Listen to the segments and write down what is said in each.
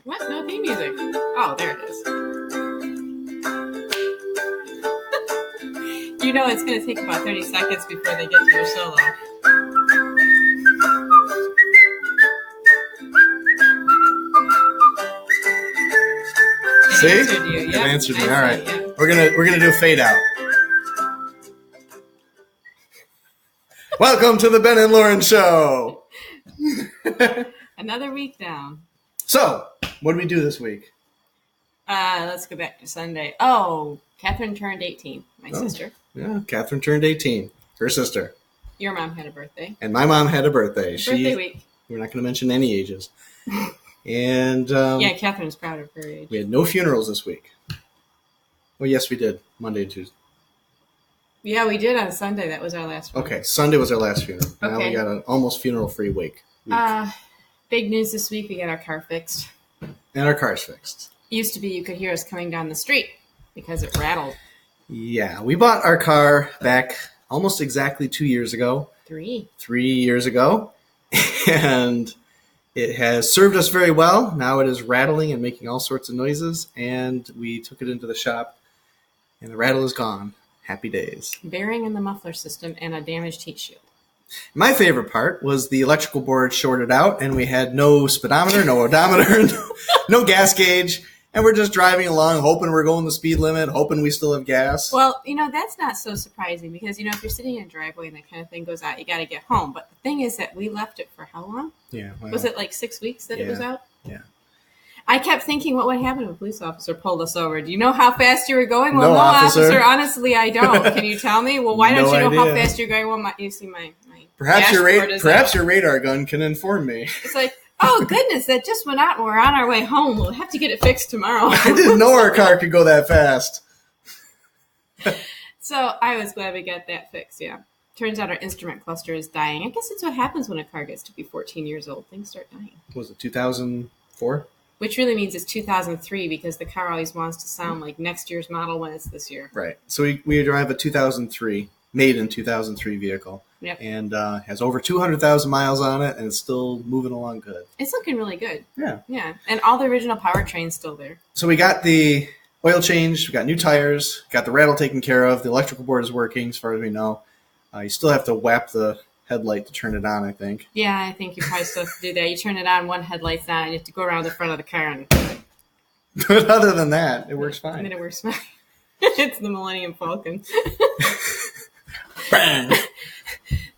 What? No theme music. Oh, there it is. You know it's going to take about 30 seconds before they get to your solo. See? It answered me. All right. Yeah. We're gonna do a fade out. Welcome to the Ben and Lauren Show. Another week down. So, what did we do this week? Let's go back to Sunday. Oh, Catherine turned 18, my sister. Yeah, Catherine turned 18. Her sister. Your mom had a birthday. And my mom had a birthday. Birthday week. We're not going to mention any ages. And yeah, Catherine's proud of her age. We had no funerals this week. Well, yes, we did. Monday and Tuesday. Yeah, we did on Sunday. That was our last one. Okay, Sunday was our last funeral. Okay. Now we got an almost funeral-free week. Big news this week. We got our car fixed. And our car's fixed. Used to be you could hear us coming down the street because it rattled. Yeah, we bought our car back almost exactly 2 years ago. 3 years ago. And it has served us very well. Now it is rattling and making all sorts of noises. And we took it into the shop, and the rattle is gone. Happy days. Bearing in the muffler system and a damaged heat shield. My favorite part was the electrical board shorted out, and we had no speedometer, no odometer, no gas gauge. And we're just driving along, hoping we're going the speed limit, hoping we still have gas. Well, that's not so surprising because, if you're sitting in a driveway and that kind of thing goes out, you got to get home. But the thing is that we left it for how long? Yeah. Well, was it like 6 weeks that it was out? Yeah. I kept thinking, what would happen if a police officer pulled us over? Do you know how fast you were going? Well, no officer. Honestly, I don't. Can you tell me? Well, why don't you know how fast you're going? Well, you see my perhaps your radar gun can inform me. It's like, oh, goodness, that just went out and we're on our way home. We'll have to get it fixed tomorrow. I didn't know our car could go that fast. So I was glad we got that fixed, yeah. Turns out our instrument cluster is dying. I guess it's what happens when a car gets to be 14 years old. Things start dying. Was it 2004? Which really means it's 2003 because the car always wants to sound like next year's model when it's this year. Right. So we drive a 2003, made in 2003 vehicle. Yep. And has over 200,000 miles on it, and it's still moving along good. It's looking really good. Yeah. Yeah. And all the original powertrain's still there. So we got the oil changed, we got new tires, got the rattle taken care of, the electrical board is working as far as we know. You still have to whap the headlight to turn it on, I think. Yeah, I think you probably still have to do that. You turn it on, one headlight's on, and you have to go around the front of the car. And but other than that, it works fine. I mean, it works fine. It's the Millennium Falcon. Bang!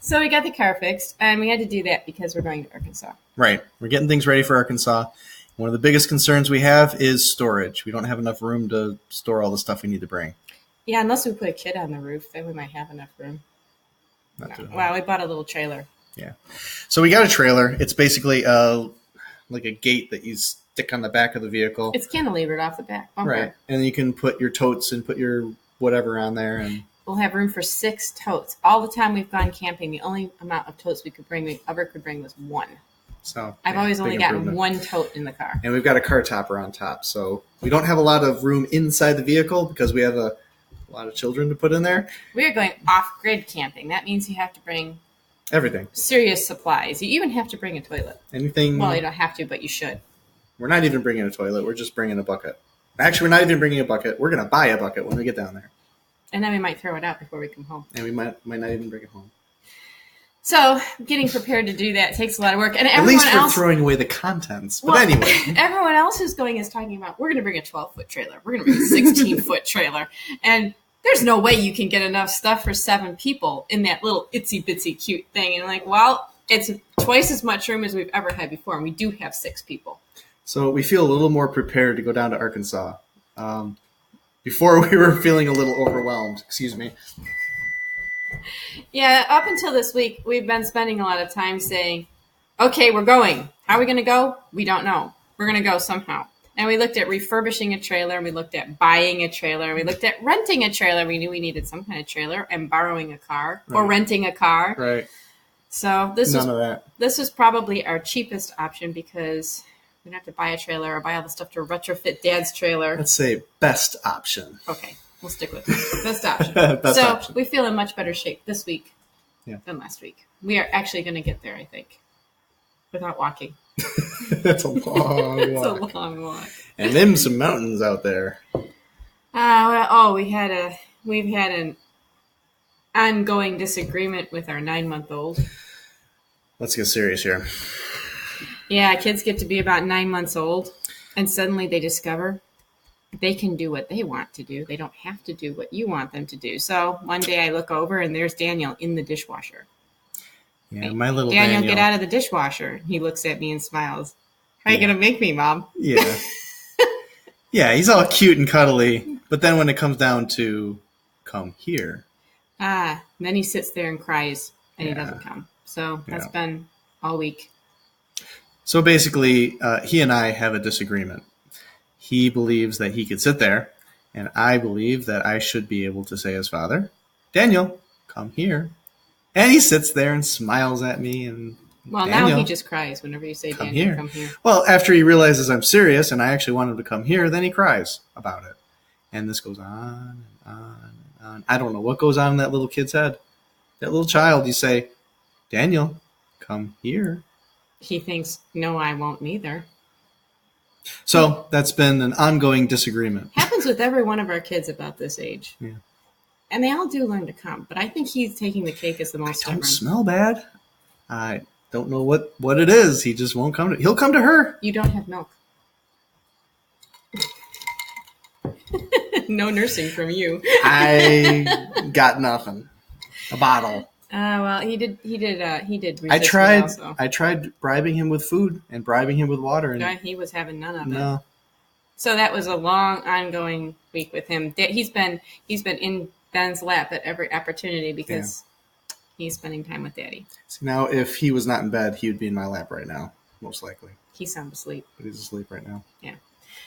So we got the car fixed, and we had to do that because we're going to Arkansas. Right. We're getting things ready for Arkansas. One of the biggest concerns we have is storage. We don't have enough room to store all the stuff we need to bring. Yeah, unless we put a kid on the roof, then we might have enough room. Well, we bought a little trailer. Yeah. So we got a trailer. It's basically like a gate that you stick on the back of the vehicle. It's cantilevered off the back bumper. Right. And you can put your totes and put your whatever on there. And we'll have room for 6 totes. All the time we've gone camping, the only amount of totes we ever could bring was 1. So I've always only gotten 1 tote in the car. And we've got a car topper on top. So we don't have a lot of room inside the vehicle because we have a lot of children to put in there. We are going off-grid camping. That means you have to bring everything. Serious supplies. You even have to bring a toilet. Anything. Well, you don't have to, but you should. We're not even bringing a toilet. We're just bringing a bucket. Actually, we're not even bringing a bucket. We're going to buy a bucket when we get down there. And then we might throw it out before we come home. And we might not even bring it home. So, getting prepared to do that takes a lot of work. And at least we're throwing away the contents. But anyway. Everyone else who's going is talking about, we're going to bring a 12-foot trailer. We're going to bring a 16-foot trailer. And there's no way you can get enough stuff for 7 people in that little itsy-bitsy cute thing. And like, well, it's twice as much room as we've ever had before. And we do have 6 people. So we feel a little more prepared to go down to Arkansas. Before we were feeling a little overwhelmed. Excuse me. Yeah, up until this week, we've been spending a lot of time saying, okay, we're going. How are we going to go? We don't know. We're going to go somehow. And we looked at refurbishing a trailer, and we looked at buying a trailer, and we looked at renting a trailer. We knew we needed some kind of trailer, and borrowing a car, or renting a car. Right. So this was probably our cheapest option because we don't have to buy a trailer or buy all the stuff to retrofit Dad's trailer. Let's say best option. Okay, we'll stick with it. Best option. Option. We feel in much better shape this week than last week. We are actually going to get there, I think. without walking. That's a long It's walk. a long walk. And them some mountains out there. We've had an ongoing disagreement with our 9-month-old. Let's get serious here. Yeah, kids get to be about 9 months old, and suddenly they discover they can do what they want to do. They don't have to do what you want them to do. So one day I look over, and there's Daniel in the dishwasher. Yeah, my little Daniel, get out of the dishwasher. He looks at me and smiles. How are you going to make me, Mom? Yeah. Yeah, he's all cute and cuddly. But then when it comes down to come here. Then he sits there and cries, and he Yeah. doesn't come. So that's been all week. So basically, he and I have a disagreement. He believes that he could sit there, and I believe that I should be able to say as father, Daniel, come here. And he sits there and smiles at me. And Well, Daniel, now he just cries whenever you say, come Daniel, here. come here. Well, after he realizes I'm serious and I actually want him to come here, then he cries about it. And this goes on and on and on. I don't know what goes on in that little kid's head. That little child, you say, Daniel, come here. He thinks, no, I won't neither. So that's been an ongoing disagreement. Happens with every one of our kids about this age. Yeah. And they all do learn to come, but I think he's taking the cake as the most Don't stubborn. smell bad. I don't know what it is. He just won't come to. He'll come to her. You don't have milk. No nursing from you. I got nothing. A bottle. Well, he did. I tried bribing him with food and bribing him with water, and He was having none of it. no. So that was a long, ongoing week with him. He's been in Ben's lap at every opportunity because he's spending time with Daddy. So now, if he was not in bed, he would be in my lap right now, most likely. He's sound asleep. But he's asleep right now. Yeah.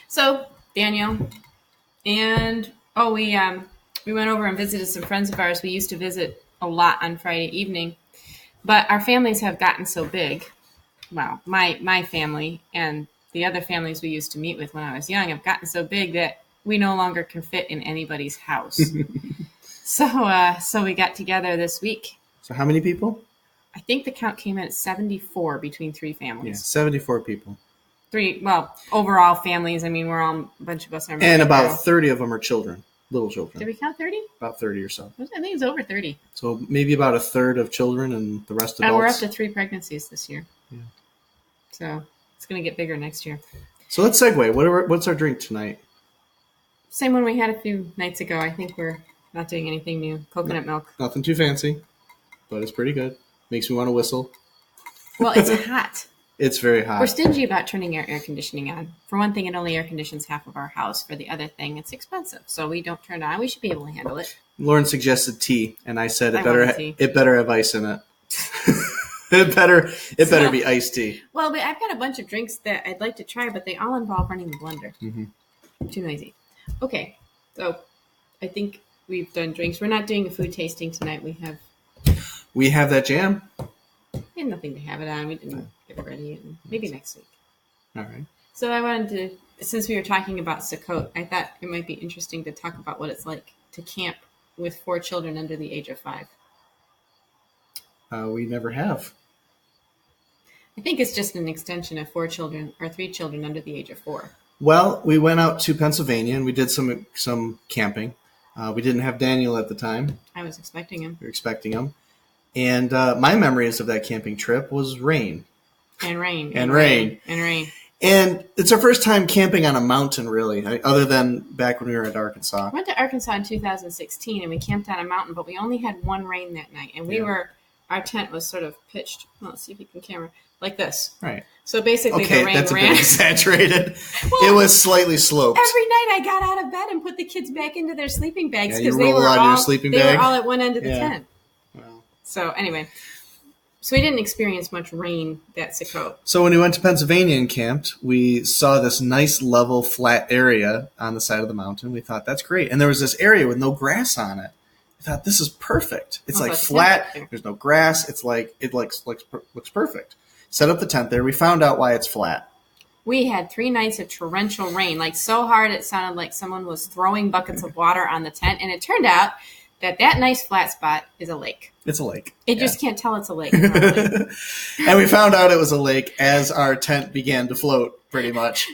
So Daniel, and we went over and visited some friends of ours. We used to visit a lot on Friday evening, but our families have gotten so big. Well, my family and the other families we used to meet with when I was young have gotten so big that we no longer can fit in anybody's house. So we got together this week. So how many people? I think the count came in at 74 between three Yeah, families. 74 people. Overall families. I mean, we're all a bunch of us are married And about now. 30 of them are children, little children. Did we count 30? About 30 or so. I think it's over 30. So maybe about a third of children and the rest adults. And we're up to 3 pregnancies this year. Yeah. So it's going to get bigger next year. So let's segue. What's our drink tonight? Same one we had a few nights ago. I think we're not doing anything new. Coconut milk. Nothing too fancy, but it's pretty good. Makes me want to whistle. Well, it's hot. It's very hot. We're stingy about turning our air conditioning on. For one thing, it only air conditions half of our house. For the other thing, it's expensive. So we don't turn it on. We should be able to handle it. Lauren suggested tea, and I said I wanted tea. it better have ice in it. it better be iced tea. Well, but I've got a bunch of drinks that I'd like to try, but they all involve running the blender. Mm-hmm. Too noisy. Okay, so I think we've done drinks. We're not doing a food tasting tonight. We have that jam. We had nothing to have it on. We didn't get it ready. Maybe next week. All right. So I wanted to, since we were talking about Sukkot, I thought it might be interesting to talk about what it's like to camp with 4 children under the age of 5. We never have. I think it's just an extension of 4 children or 3 children under the age of 4. Well, we went out to Pennsylvania and we did some camping. We didn't have Daniel at the time. I was expecting him. We were expecting him. And my memories of that camping trip was rain. And rain. And rain. And rain. And it's our first time camping on a mountain, really, other than back when we were at Arkansas. I went to Arkansas in 2016, and we camped on a mountain, but we only had one rain that night. And our tent was sort of pitched, well, let's see if you can camera, like this. Right. So basically the rain that's a ran. bit exaggerated. Well, it was slightly sloped. Every night I got out of bed and put the kids back into their sleeping bags Yeah, you they roll were out all your sleeping they bag? were all at one end of the Yeah. tent. Wow. So anyway, so we didn't experience much rain that Sukkot. So when we went to Pennsylvania and camped, we saw this nice level flat area on the side of the mountain. We thought, that's great. And there was this area with no grass on it. We thought, this is perfect. It's like flat. There's no grass. It's like it looks perfect. Set up the tent there. We found out why it's flat. We had 3 nights of torrential rain, like so hard it sounded like someone was throwing buckets of water on the tent. And it turned out that nice flat spot is a lake. It's a lake. It just can't tell it's a lake. Probably. And we found out it was a lake as our tent began to float, pretty much.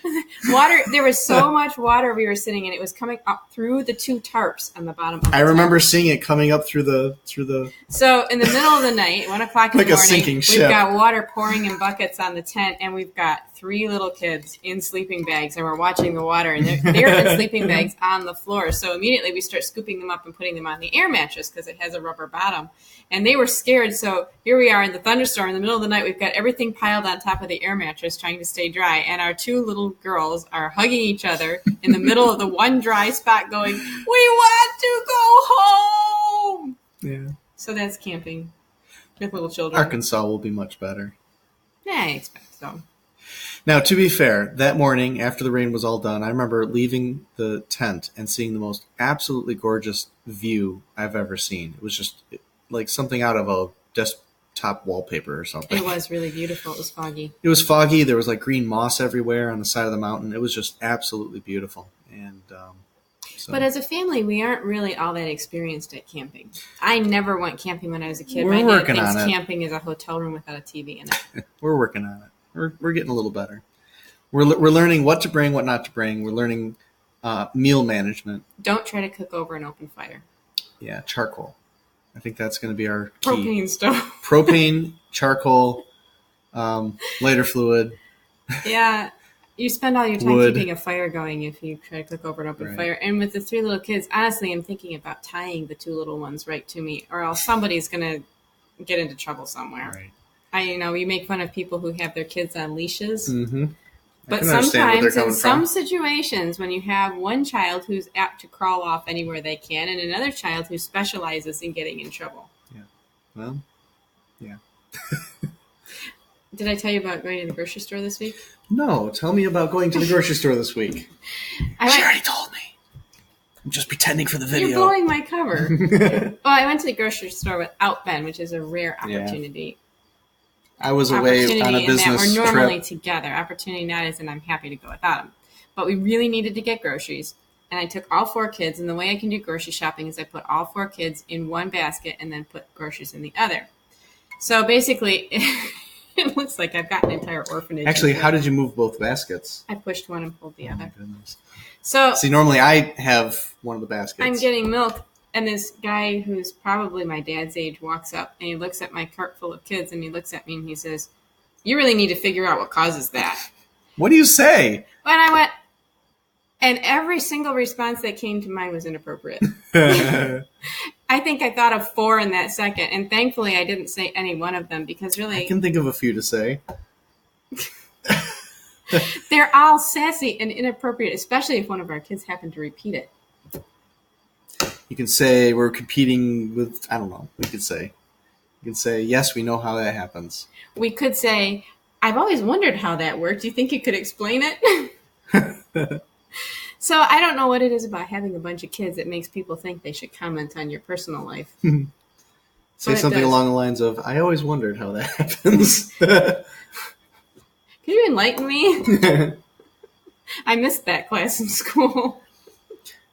Water. There was so much water we were sitting in. It was coming up through the 2 tarps on the bottom of the I remember tent. seeing it coming up through the. So in the middle of the night, 1 o'clock in Like the a morning, sinking we've ship. got water pouring in buckets on the tent, and we've got 3 little kids in sleeping bags, and we're watching the water, and they're in sleeping bags on the floor. So immediately we start scooping them up and putting them on the air mattress because it has a rubber bottom. And they were scared, so here we are in the thunderstorm in the middle of the night. We've got everything piled on top of the air mattress trying to stay dry, and our 2 little girls are hugging each other in the middle of the one dry spot going, "We want to go home!" Yeah. So that's camping with little children. Arkansas will be much better. Yeah, I expect so. Now, to be fair, that morning after the rain was all done, I remember leaving the tent and seeing the most absolutely gorgeous view I've ever seen. It was just like something out of a desktop wallpaper or something. It was really beautiful. It was foggy. It was foggy. There was like green moss everywhere on the side of the mountain. It was just absolutely beautiful. And so, But as a family, we aren't really all that experienced at camping. I never went camping when I was a kid. We're My dad working thinks on it. camping is a hotel room without a TV in it. we're working on it. We're getting a little better. We're learning what to bring, what not to bring. We're learning meal management. Don't try to cook over an open fire. Yeah, charcoal. I think that's going to be our key. Propane stove. Propane, charcoal, lighter fluid. Yeah. You spend all your time Wood. keeping a fire going if you try to cook over an open Right. fire. And with the 3 little kids, honestly, I'm thinking about tying the 2 little ones right to me, or else somebody's going to get into trouble somewhere. Right. We make fun of people who have their kids on leashes. Mm-hmm. But sometimes in some situations when you have one child who's apt to crawl off anywhere they can and another child who specializes in getting in trouble. Yeah. Well, yeah. Did I tell you about going to the grocery store this week? No, tell me about going to the grocery store this week. She already told me. I'm just pretending for the video. You're blowing my cover. Well, I went to the grocery store without Ben, which is a rare opportunity. I was away on a business trip. We're normally trip. together. Opportunity not is, and I'm happy to go without him. But we really needed to get groceries. And I took all 4 kids. And the way I can do grocery shopping is I put all 4 kids in one basket and then put groceries in the other. So basically, it looks like I've got an entire orphanage. Actually, how did you move both baskets? I pushed one and pulled the Oh, my other. goodness. So See, normally I have one of the baskets. I'm getting milk. And this guy who's probably my dad's age walks up and he looks at my cart full of kids and he looks at me and he says, "You really need to figure out what causes that." What do you say? And I went, and every single response that came to mind was inappropriate. I I think I thought of 4 in that second. And thankfully I didn't say any one of them because really can think of a few to say. they're all sassy and inappropriate, especially if one of our kids happened to repeat it. You can say we're competing with, I don't know, you can say, yes, we know how that happens. We could say, "I've always wondered how that worked. Do you think you could explain it?" So I don't know what it is about having a bunch of kids that makes people think they should comment on your personal life. Say something along the lines of, "I always wondered how that happens." Can you enlighten me? I missed that class in school.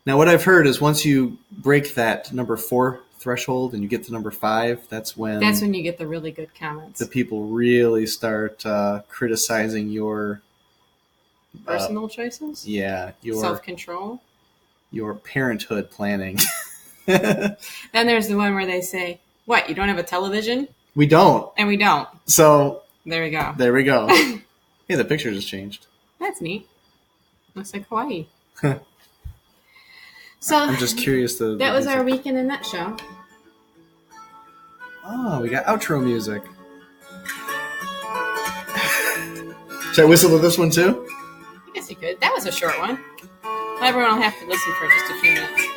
Now, what I've heard is once you break that number 4 threshold and you get to number 5, that's when you get the really good comments. the people really start criticizing your Personal choices? your Self-control? your parenthood planning. Then there's the one where they say, "What, you don't have a television?" We don't. And we don't. So There we go. there we go. Hey, the picture just changed. That's neat. Looks like Hawaii. So I'm just curious. that was our week in a nutshell. Oh, we got outro music. Should I whistle to this one too? I guess you could. That was a short one. Everyone will have to listen for just a few minutes.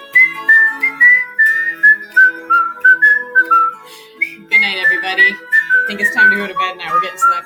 Good night, everybody. I think it's time to go to bed now. We're getting slap